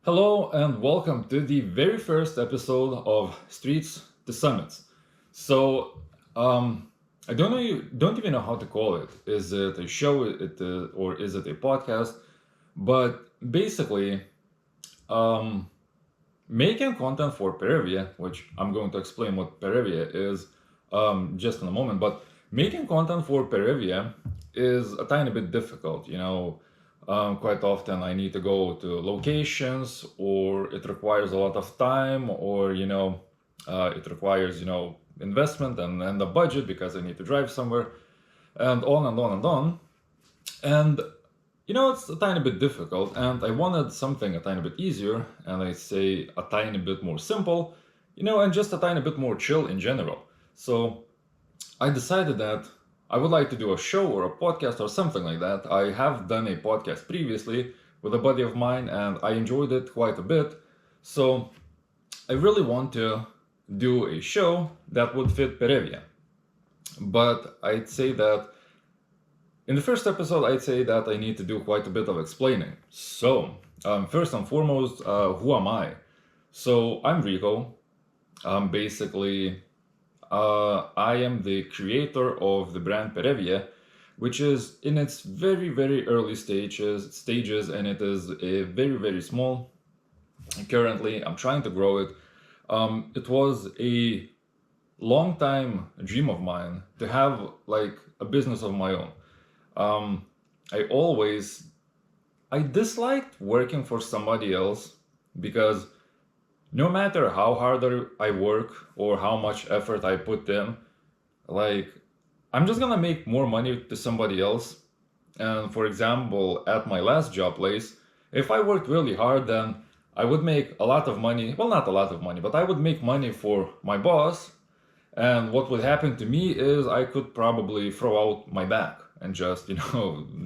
Hello and welcome to the very first episode of Streets to Summits. So, I don't even know how to call it. Is it a show, or is it a podcast? But basically, um, making content for Perevia, which I'm going to explain what Perevia is just in a moment, but making content for Perevia is a tiny bit difficult. Quite often I need to go to locations, or it requires a lot of time, or it requires investment and a budget because I need to drive somewhere, and on and on and on. And it's a tiny bit difficult, and I wanted something a tiny bit easier, and I say a tiny bit more simple, and just a tiny bit more chill in general. So I decided that I would like to do a show or a podcast or something like that. I have done a podcast previously with a buddy of mine, and I enjoyed it quite a bit. So I really want to do a show that would fit Perevia. But I'd say that in the first episode, I'd say that I need to do quite a bit of explaining. So, first and foremost, who am I? So, I'm Rico. Basically, I am the creator of the brand Perevia, which is in its very, very early stages, and it is a very, very small. Currently, I'm trying to grow it. It was a long time dream of mine to have like a business of my own. Um, I always I disliked working for somebody else because no matter how hard I work or how much effort I put in, like I'm just gonna make more money to somebody else. And for example, at my last job place, if I worked really hard, then I would make a lot of money. Well, not a lot of money, but I would make money for my boss. And what would happen to me is I could probably throw out my back and just,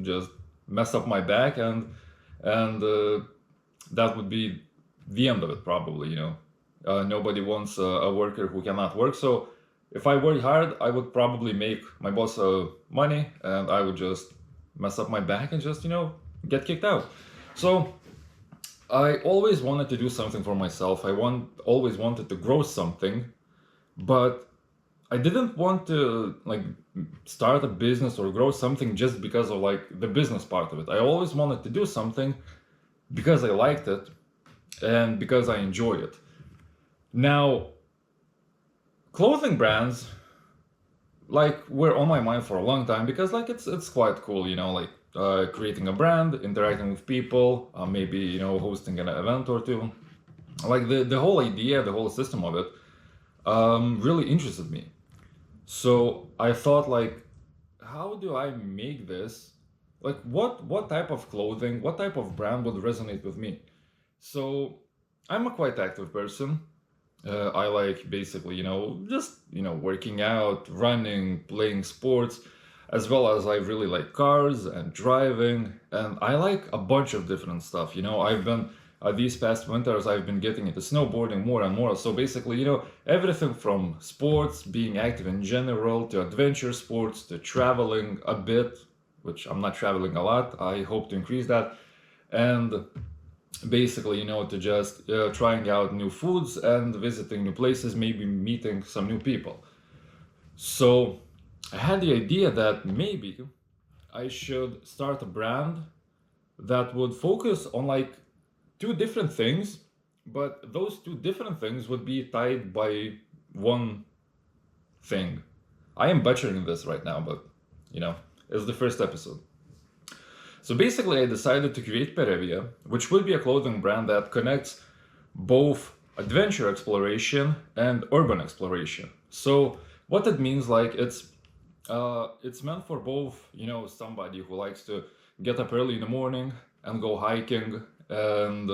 just mess up my back, and that would be the end of it probably. Nobody wants a worker who cannot work. So if I work hard, I would probably make my boss money, and I would just mess up my back and just, get kicked out. So I always wanted to do something for myself. Always wanted to grow something, but I didn't want to like start a business or grow something just because of like the business part of it. I always wanted to do something because I liked it and because I enjoy it. Now, clothing brands like were on my mind for a long time because like it's quite cool, like creating a brand, interacting with people, maybe hosting an event or two. Like the whole idea, the whole system of it really interested me. So I thought like, how do I make this? Like what type of clothing, what type of brand would resonate with me? So I'm a quite active person. I like basically, just, working out, running, playing sports, as well as I really like cars and driving. And I like a bunch of different stuff. These past winters, I've been getting into snowboarding more and more. So basically, everything from sports, being active in general, to adventure sports, to traveling a bit, which I'm not traveling a lot. I hope to increase that. And basically, to just trying out new foods and visiting new places, maybe meeting some new people. So I had the idea that maybe I should start a brand that would focus on like two different things, but those two different things would be tied by one thing. I am butchering this right now, but it's the first episode. So basically, I decided to create Perevia, which would be a clothing brand that connects both adventure exploration and urban exploration. So what it means, like it's meant for both, somebody who likes to get up early in the morning and go hiking and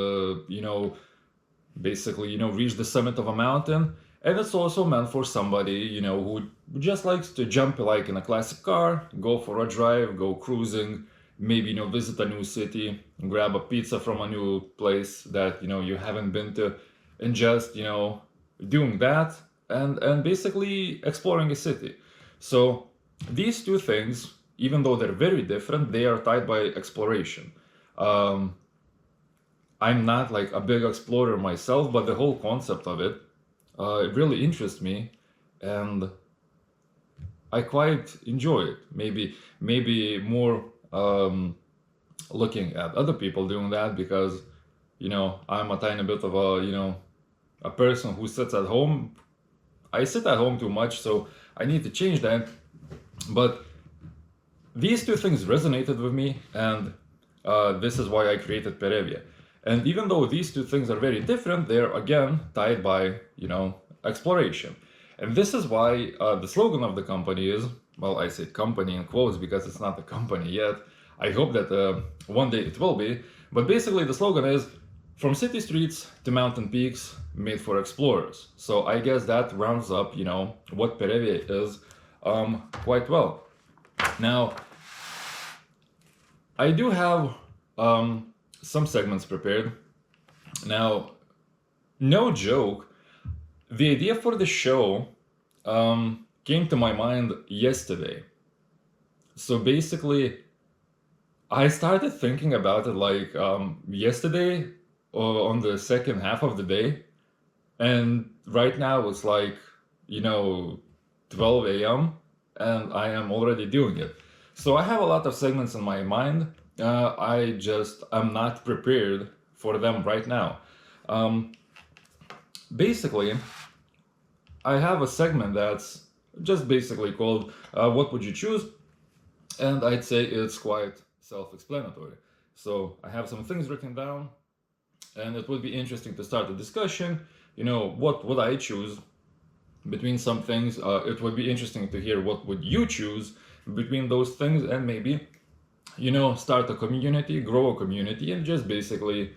basically reach the summit of a mountain. And it's also meant for somebody who just likes to jump like in a classic car, go for a drive, go cruising, maybe visit a new city, grab a pizza from a new place that you haven't been to, and just doing that and basically exploring a city. So these two things, even though they're very different, they are tied by exploration. um, I'm not like a big explorer myself, but the whole concept of it, it really interests me, and I quite enjoy it. Maybe more looking at other people doing that because I'm a tiny bit of a person who sits at home. I sit at home too much, so I need to change that. But these two things resonated with me, and this is why I created Perevia. And even though these two things are very different, they're again tied by, exploration. And this is why the slogan of the company is, well, I say company in quotes because it's not a company yet. I hope that one day it will be. But basically, the slogan is from city streets to mountain peaks, made for explorers. So I guess that rounds up, what Perevia is quite well. Now, I do have some segments prepared. Now, no joke, the idea for the show came to my mind yesterday. So basically, I started thinking about it like yesterday on the second half of the day. And right now it's like, 12 a.m. and I am already doing it. So I have a lot of segments in my mind. I'm not prepared for them right now. Um, Basically, I have a segment that's just basically called What Would You Choose? And I'd say it's quite self explanatory. So I have some things written down, and it would be interesting to start a discussion. What would I choose between some things? It would be interesting to hear what would you choose between those things, and maybe start a community, grow a community, and just basically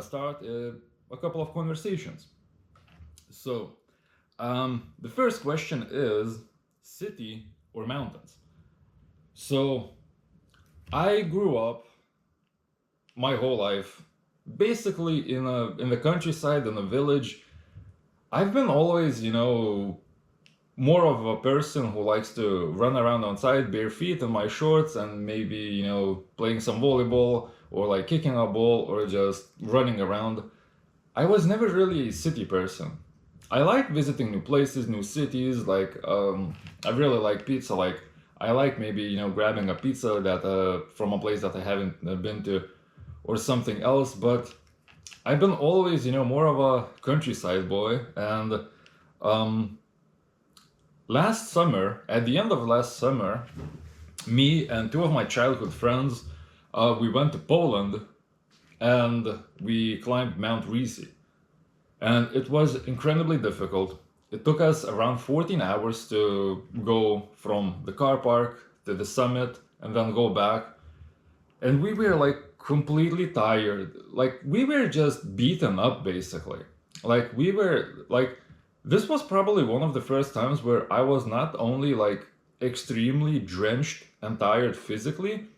start a couple of conversations. So the first question is city or mountains. So I grew up my whole life basically in the countryside, in a village. I've been always, more of a person who likes to run around outside bare feet in my shorts and maybe, playing some volleyball or like kicking a ball or just running around. I was never really a city person. I like visiting new places, new cities. Like, I really like pizza. Like, I like maybe, grabbing a pizza that from a place that I haven't been to or something else. But I've been always, more of a countryside boy. And um, last summer, at the end of last summer, me and two of my childhood friends, we went to Poland and we climbed Mount Risi. And it was incredibly difficult. It took us around 14 hours to go from the car park to the summit and then go back. And we were like completely tired. Like we were just beaten up basically. Like we were like this was probably one of the first times where I was not only like extremely drenched and tired physically,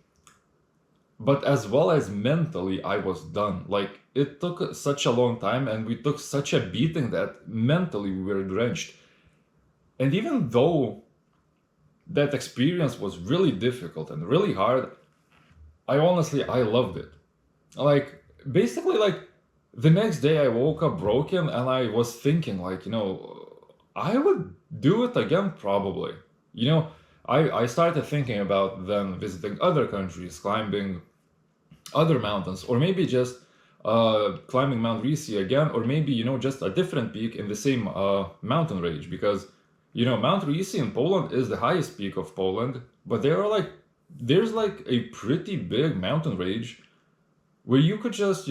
but as well as mentally I was done. Like it took such a long time and we took such a beating that mentally we were drenched. And even though that experience was really difficult and really hard, I loved it. Like basically like the next day I woke up broken and I was thinking like, I would do it again probably. You know, I started thinking about then visiting other countries, climbing other mountains, or maybe just climbing Mount Risi again, or maybe just a different peak in the same mountain range, because Mount Risi in Poland is the highest peak of Poland, but there's like a pretty big mountain range where you could just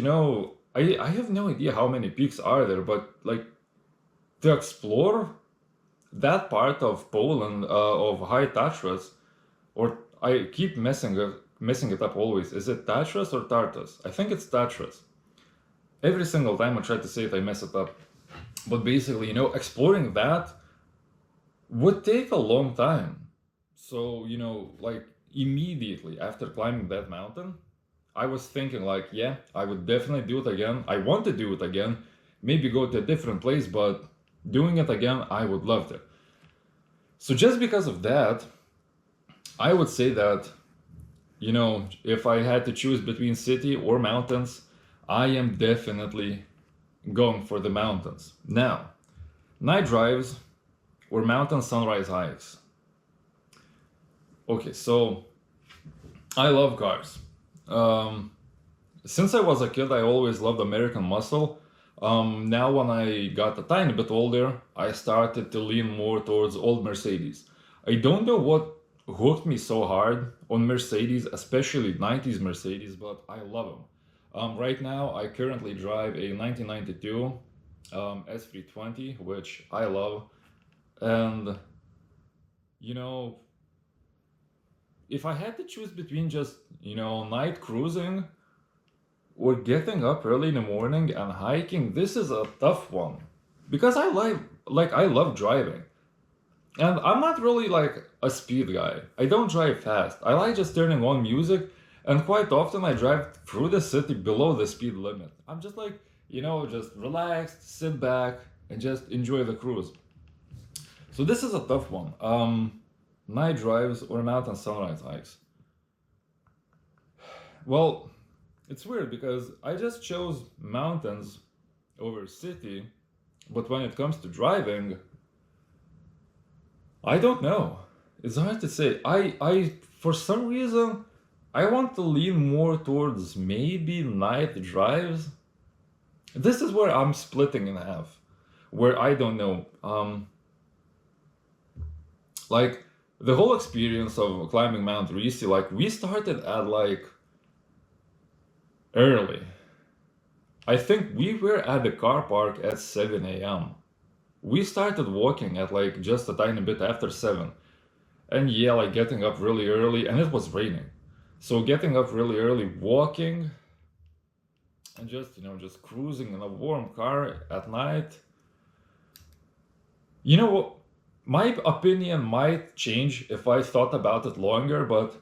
I have no idea how many peaks are there, but like to explore that part of Poland of High Tatras, or I keep messing it up always. Is it Tatras or Tartas? I think it's Tatras. Every single time I try to say it, I mess it up. But basically, exploring that would take a long time. So, like immediately after climbing that mountain, I was thinking like, yeah, I would definitely do it again. I want to do it again. Maybe go to a different place, but doing it again, I would love to. So just because of that, I would say that if I had to choose between city or mountains, I am definitely going for the mountains. Now, night drives or mountain sunrise hikes. Okay, so I love cars. Um, since I was a kid, I always loved American muscle. Now, when I got a tiny bit older, I started to lean more towards old Mercedes. I don't know what hooked me so hard on Mercedes, especially 90s Mercedes, but I love them. Right now, I currently drive a 1992 S320, which I love. And, you know, if I had to choose between just, night cruising or getting up early in the morning and hiking, this is a tough one. Because I love driving. And I'm not really like a speed guy. I don't drive fast. I like just turning on music, and quite often I drive through the city below the speed limit. I'm just like, just relaxed, sit back, and just enjoy the cruise. So this is a tough one. Night drives or mountain sunrise hikes. Well, it's weird because I just chose mountains over city, but when it comes to driving, I don't know. It's hard to say. I for some reason I want to lean more towards maybe night drives. This is where I'm splitting in half. Where I don't know. Like the whole experience of climbing Mount Risi, like we started at like early. I think we were at the car park at 7 a.m. We started walking at like just a tiny bit after 7. And yeah, like getting up really early, and it was raining. So getting up really early, walking, and just cruising in a warm car at night. You know what? My opinion might change if I thought about it longer, but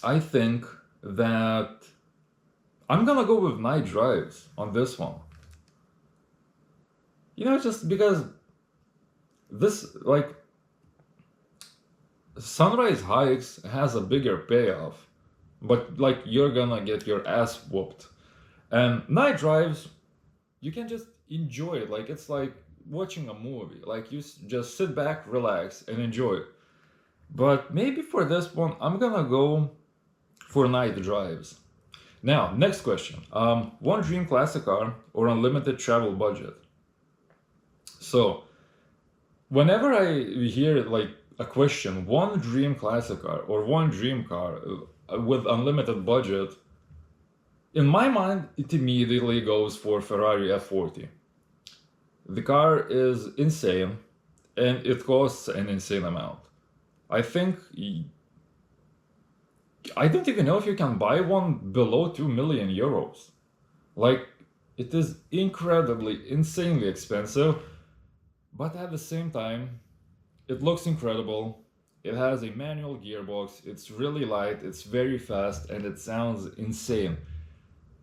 I think that I'm gonna go with night drives on this one. Just because this, like, sunrise hikes has a bigger payoff, but like you're gonna get your ass whooped. And night drives, you can just enjoy it. Like it's like watching a movie. Like just sit back, relax, and enjoy it. But maybe for this one, I'm gonna go for night drives. Now, next question. One dream classic car or unlimited travel budget? So, whenever I hear like a question, one dream classic car or one dream car with unlimited budget, in my mind, it immediately goes for Ferrari F40. The car is insane and it costs an insane amount. I think I don't even know if you can buy one below 2 million euros. Like, it is incredibly, insanely expensive, but at the same time, it looks incredible. It has a manual gearbox, it's really light, it's very fast, and it sounds insane.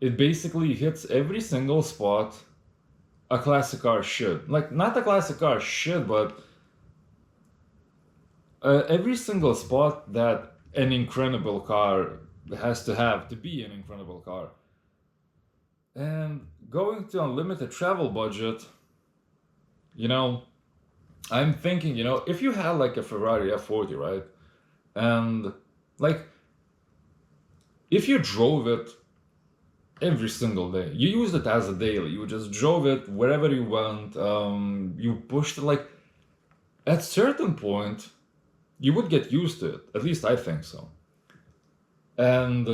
It basically hits every single spot a classic car should. Like, not a classic car should, but every single spot that an incredible car has to have to be an incredible car. And going to unlimited travel budget, you know, I'm thinking, if you had like a Ferrari F40, right? And like, if you drove it every single day, you used it as a daily, you just drove it wherever you went, you pushed it, like, at certain point, you would get used to it. At least I think so. And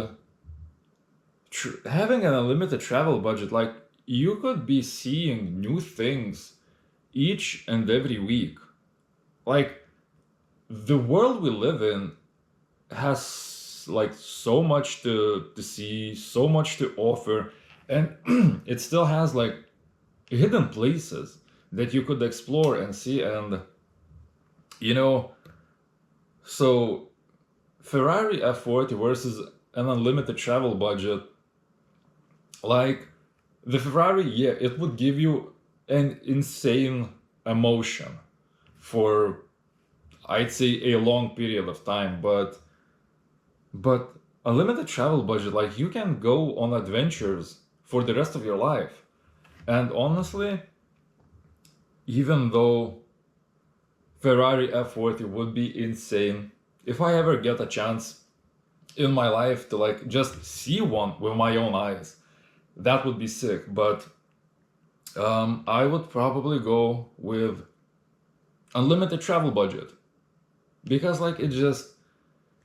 having an unlimited travel budget, like, you could be seeing new things each and every week. Like, the world we live in has like so much to see, so much to offer, and it still has like hidden places that you could explore and see. And you know, so Ferrari F40 versus an unlimited travel budget, like the Ferrari, yeah, it would give you an insane emotion for, I'd say, a long period of time, but unlimited travel budget, like, you can go on adventures for the rest of your life. And honestly, even though Ferrari F40 would be insane, if I ever get a chance in my life to like just see one with my own eyes, that would be sick. But I would probably go with unlimited travel budget, because like it just,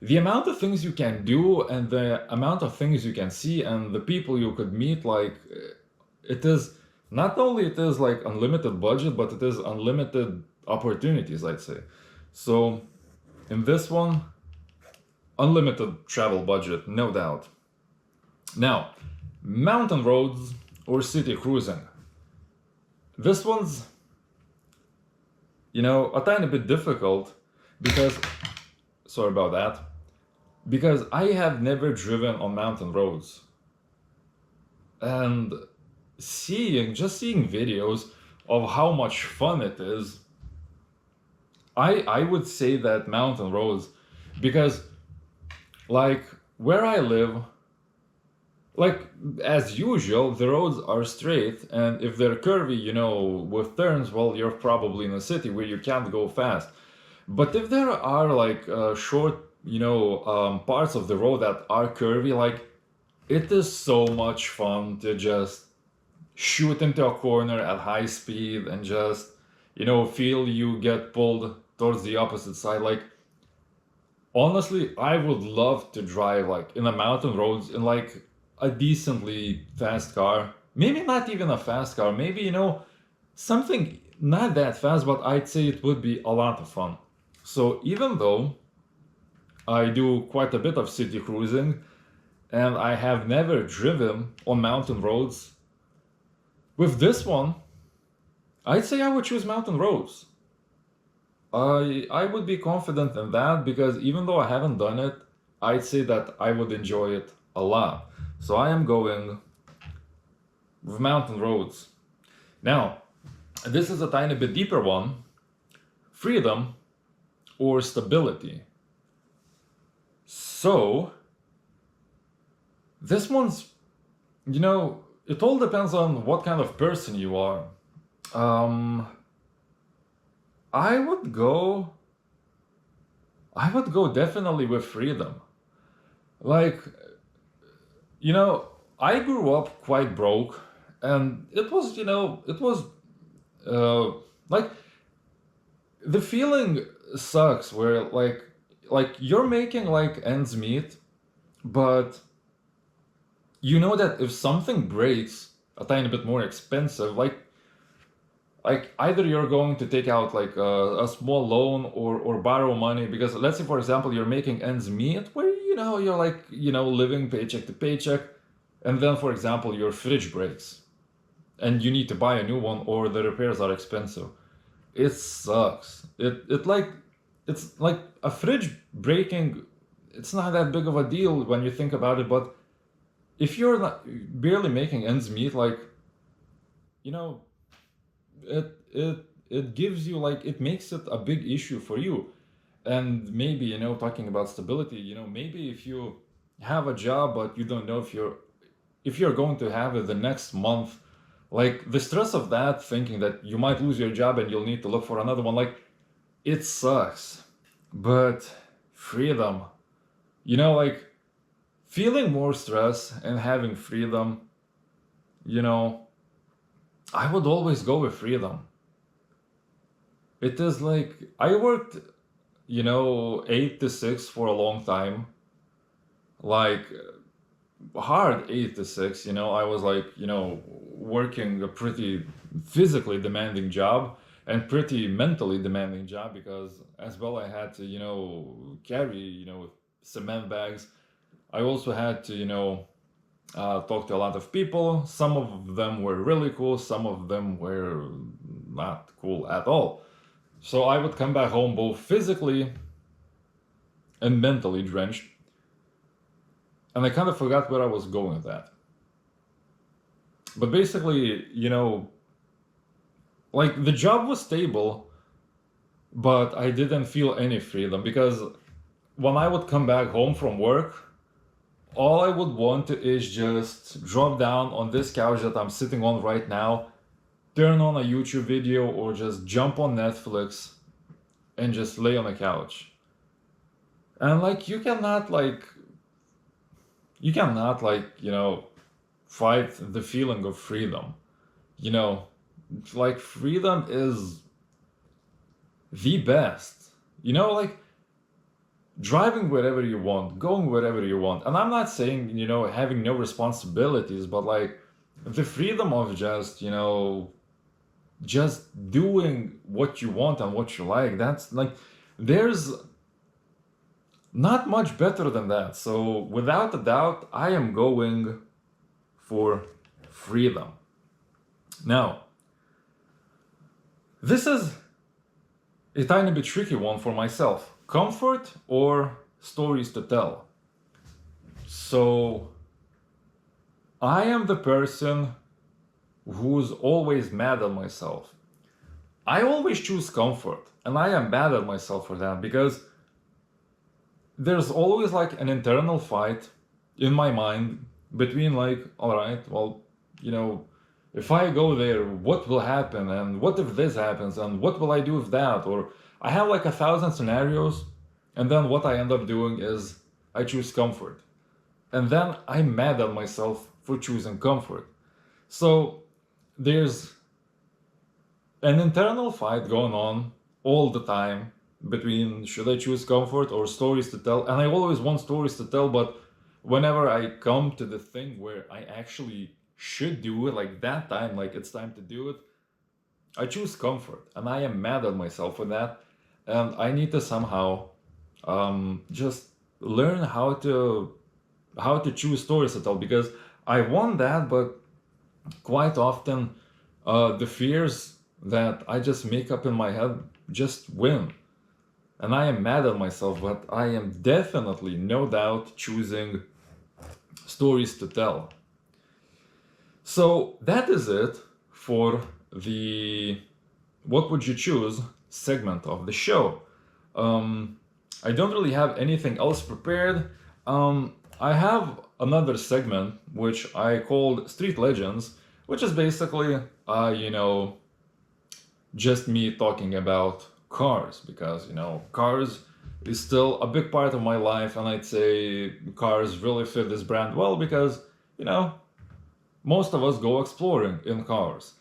the amount of things you can do and the amount of things you can see and the people you could meet, like it is, not only it is like unlimited budget, but it is unlimited opportunities, I'd say. So in this one, unlimited travel budget, no doubt. Now, mountain roads or city cruising. This one's, a tiny bit difficult because, sorry about that, because I have never driven on mountain roads. And just seeing videos of how much fun it is, I would say that mountain roads, because like where I live, like as usual, the roads are straight, and if they're curvy, with turns, well, you're probably in a city where you can't go fast. But if there are like short, parts of the road that are curvy, like it is so much fun to just shoot into a corner at high speed and just, feel you get pulled towards the opposite side. Like honestly, I would love to drive like in the mountain roads in like a decently fast car. Maybe not even a fast car. Maybe, something not that fast, but I'd say it would be a lot of fun. So even though I do quite a bit of city cruising and I have never driven on mountain roads, with this one, I'd say I would choose mountain roads. I would be confident in that because even though I haven't done it, I'd say that I would enjoy it a lot. So I am going with mountain roads. Now, this is a tiny bit deeper one. Freedom or stability. So, this one's, it all depends on what kind of person you are. Um, I would go, definitely with freedom. Like, I grew up quite broke, and uh, like, the feeling sucks where like you're making like ends meet, but you know that if something breaks a tiny bit more expensive, like either you're going to take out like a small loan or borrow money, because let's say for example you're making ends meet where you're like living paycheck to paycheck, and then for example your fridge breaks and you need to buy a new one or the repairs are expensive. It sucks. It's like a fridge breaking, it's not that big of a deal when you think about it, but if you're not, barely making ends meet, like you know it gives you, like, it makes it a big issue for you. And maybe, talking about stability, maybe if you have a job but you don't know if you're going to have it the next month, like the stress of that, thinking that you might lose your job and you'll need to look for another one, like it sucks. But freedom, like feeling more stress and having freedom, you know I would always go with freedom. It is like I worked, 8 to 6 for a long time, like hard 8 to 6. I was like, working a pretty physically demanding job and pretty mentally demanding job, because as well I had to, carry, cement bags. I also had to, talk to a lot of people. Some of them were really cool, some of them were not cool at all. So I would come back home both physically and mentally drenched. And I kind of forgot where I was going with that. But basically, like the job was stable, but I didn't feel any freedom, because when I would come back home from work, all I would want is just drop down on this couch that I'm sitting on right now, turn on a YouTube video, or just jump on Netflix and just lay on a couch. And like you cannot fight the feeling of freedom. You know, like freedom is the best. Like driving wherever you want, going wherever you want. And I'm not saying, having no responsibilities, but like the freedom of just doing what you want and what you like. That's like, there's not much better than that. So without a doubt, I am going for freedom. Now, this is a tiny bit tricky one for myself. Comfort or stories to tell? So, I am the person who's always mad at myself. I always choose comfort, and I am mad at myself for that because there's always like an internal fight in my mind between like, all right, well, you know, if I go there, what will happen? And what if this happens? And what will I do with that? Or I have like 1,000 scenarios, and then what I end up doing is I choose comfort. And then I'm mad at myself for choosing comfort. So there's an internal fight going on all the time between should I choose comfort or stories to tell. And I always want stories to tell, but whenever I come to the thing where I actually should do it, like that time, like it's time to do it, I choose comfort, and I am mad at myself for that. And I need to somehow just learn how to choose stories to tell because I want that, but quite often the fears that I just make up in my head just win. And I am mad at myself, but I am definitely, no doubt, choosing stories to tell. So that is it for the What Would You Choose segment of the show. I don't really have anything else prepared. I have another segment which I called Street Legends, which is basically, just me talking about cars because, cars is still a big part of my life, and I'd say cars really fit this brand well because, most of us go exploring in cars.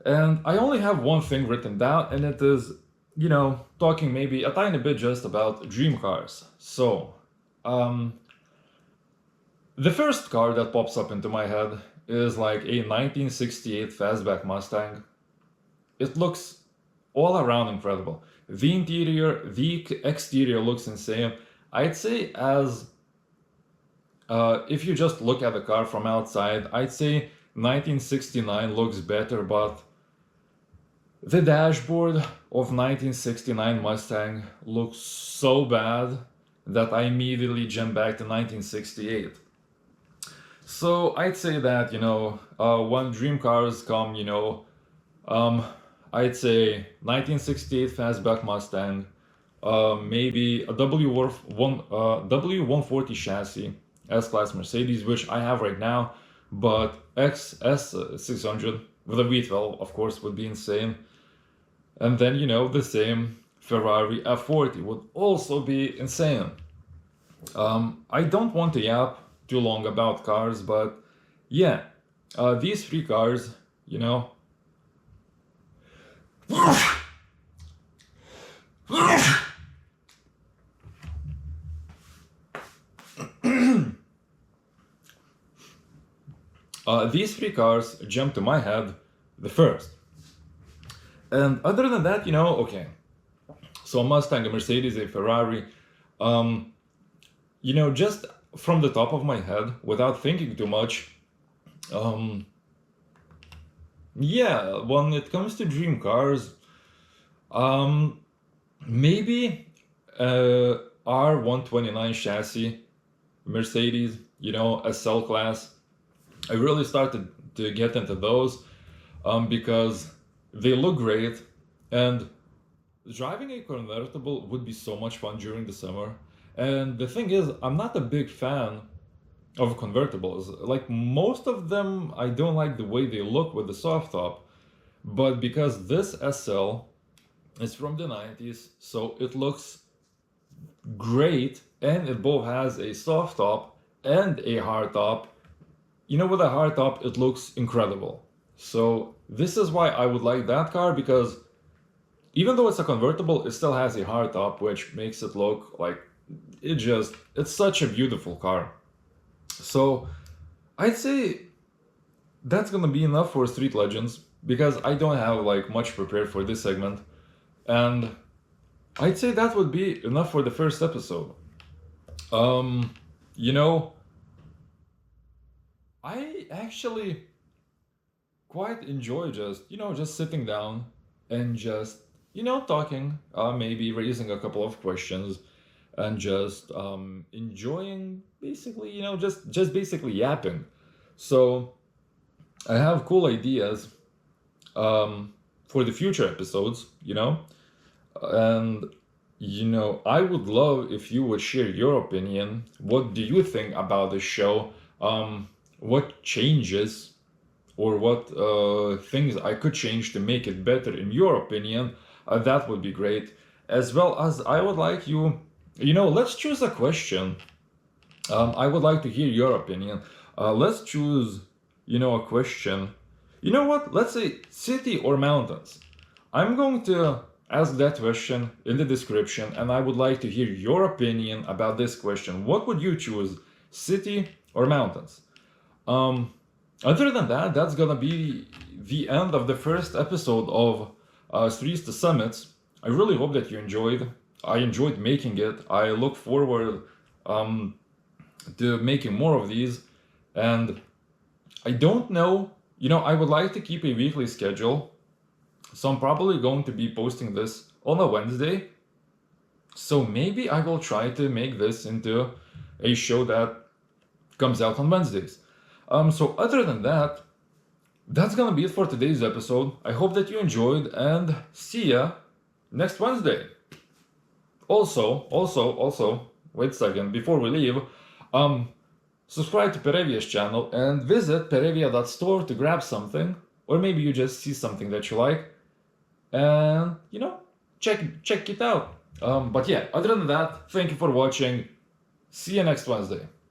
And I only have one thing written down, and it is, talking maybe a tiny bit just about dream cars. So, the first car that pops up into my head is like a 1968 fastback Mustang. It looks all around incredible. The interior, the exterior looks insane. I'd say if you just look at the car from outside, I'd say 1969 looks better, but the dashboard of 1969 Mustang looks so bad that I immediately jump back to 1968. So I'd say that, when dream cars come, I'd say 1968 fastback Mustang, maybe a W140 chassis, S-Class Mercedes, which I have right now, but XS600 with a V12, of course, would be insane. And then, the same Ferrari F40 would also be insane. I don't want to yap too long about cars, but yeah, these three cars, these three cars jump to my head the first. And other than that, okay. So a Mustang, a Mercedes, a Ferrari. Just from the top of my head, without thinking too much, yeah, when it comes to dream cars, maybe R129 chassis Mercedes, a cell class. I really started to get into those because they look great, and driving a convertible would be so much fun during the summer. And the thing is, I'm not a big fan of convertibles. Like most of them, I don't like the way they look with the soft top, but because this SL is from the 90s, so it looks great, and it both has a soft top and a hard top. You know, with a hard top, it looks incredible. So this is why I would like that car, because even though it's a convertible, it still has a hard top, which makes it look like it's such a beautiful car. So I'd say that's gonna be enough for Street Legends, because I don't have like much prepared for this segment. And I'd say that would be enough for the first episode. Um, you know, I actually quite enjoy just sitting down and just, talking, maybe raising a couple of questions, and just enjoying, basically, just basically yapping. So I have cool ideas for the future episodes, and I would love if you would share your opinion. What do you think about the show? What changes or what things I could change to make it better in your opinion? That would be great. As well as I would like you, let's choose a question. I would like to hear your opinion. Let's choose, a question. You know what? Let's say city or mountains. I'm going to ask that question in the description, and I would like to hear your opinion about this question. What would you choose, city or mountains? Um, Other than that, that's gonna be the end of the first episode of Streets to Summits. I really hope that you enjoyed. I enjoyed making it. I look forward um, to making more of these. And I don't know, I would like to keep a weekly schedule. So I'm probably going to be posting this on a Wednesday. So maybe I will try to make this into a show that comes out on Wednesdays. So other than that, that's gonna be it for today's episode. I hope that you enjoyed, and see ya next Wednesday. Also, wait a second, before we leave, um, subscribe to Perevia's channel and visit perevia.store to grab something, or maybe you just see something that you like, and check it out. But yeah, other than that, thank you for watching. See you next Wednesday.